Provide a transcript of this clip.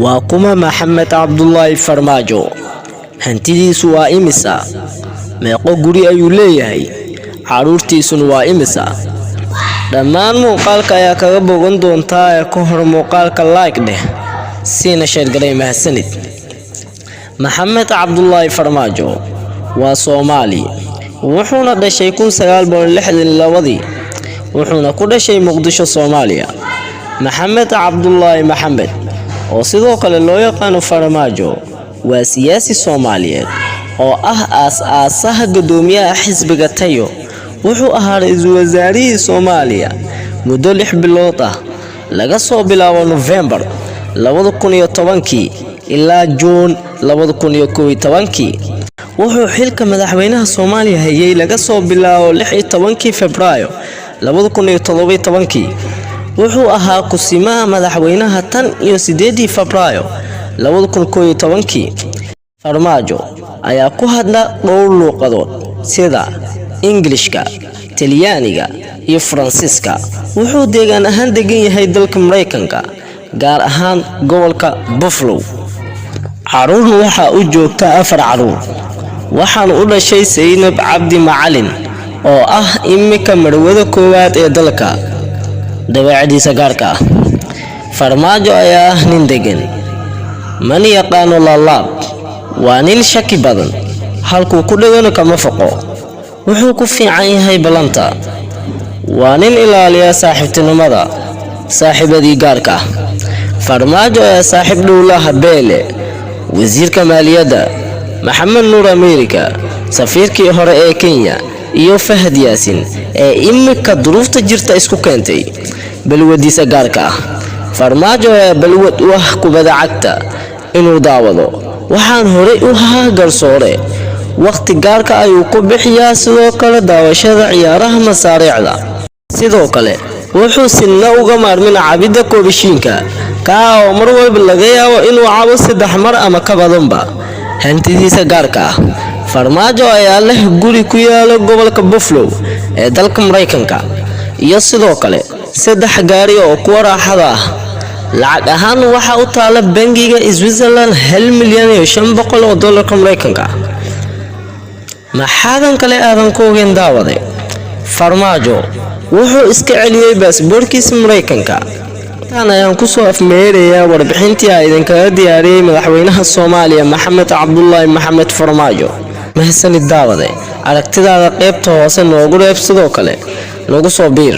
waa kuma Maxamed Cabdullaahi Farmaajo. Hantidiisu waa imisa? Meeqo guri ayuu leeyahay? Caruurtiisuna waa imisa? Dhammaan muuqaalka ayaa kaga bogan doontaa ee ka hor muuqaalka like dheh siina share galay mahadsanid. Maxamed Cabdullaahi Farmaajo waa Soomaali, wuxuuna dhashay 1962 wuxuuna ku dhashay Muqdisho, Soomaaliya. Maxamed Cabdullaahi Maxamed oo sidoo kale loo yaqaan Farmaajo waa siyaasi Soomaaliyeed oo aas-aasaha gudoomiyaha xisbiga Tayo. wuxuu ahaa ra'iisul wasaarihii Soomaaliya muddo 6 bilood ah laga soo bilaabo November 2010 ilaa June 2011. wuxuu xilka madaxweynaha Soomaaliya hayay laga soo bilaabo 16 Febraayo 2017. wuxuu ahaa kusimaha madaxweynaha tan iyo 8 Febraayo 2011. Farmaajo ayaa ku hadla dhowr luqadood sida Ingiriiska, Talyaaniga iyo Faransiiska. wuxuu deegaan ahaan degan yahay dalka Mareykanka, gaar ahaan gobolka Buffalo. caruur waxa uu joogtaa 4 caruur. waxaan u dhashay Saynab Cabdi Macalin oo ah imika marwada koowaad ee dalka. dabeecadiisa gaarka ah, Farmaajo ayaa ah nin degan, man yaqaano laalaab, waa nin shaki badan, halkuu ku dhagano kama foqo. wuxuu ku fiican yahay balanta, waa nin ilaaliya saaxiibtinimada saaxiibadii gaarka ah. Farmaajo ayaa saaxiib dhow la ah Beele, wasiirka maaliyadda Maxamed Nuur Ameerika, safiirkii hore ee Kenya, iyo Fahad Yaasin ee imika duruufta jirta isku keentay. balwadiisa gaarka ah, Farmaajo ayaa balwad u ah kubadda cagta inuu daawado. waxaan horey u ahaa garsoore, waqti gaarka ayuu ku bixiyaa sidoo kale daawashada ciyaaraha masaariicda. sidoo kale wuxuu sinna uga maarmin cabidda koobishiinka ka oo mar walba laga yaabo inuu cabo 3 mar ama ka badanba. hantidiisa gaarka ah, Farmaajo ayaa leh guri ku yaala gobolka Buffalo ee dalka Mareykanka, iyo sidoo kale 3 gaari oo kuwa raaxada ah. lacag ahaan waxa uu taala bangiga Switzerland $1,500,000 Mareykanka. maxaadan kale aadan ku ogeyn daawaday? Farmaajo wuxuu iska celiyay baasaboorkiisa Mareykanka. tan ayaan ku soo afmeerayaa warbixintii ay idinkaga diyaariyay madaxweynaha Soomaaliya Maxamed Cabdullaahi Maxamed Farmaajo. mahadsanid daawaday, aragtidaada qaybta hoose noogu reeb, sidoo kale nagu soo biir.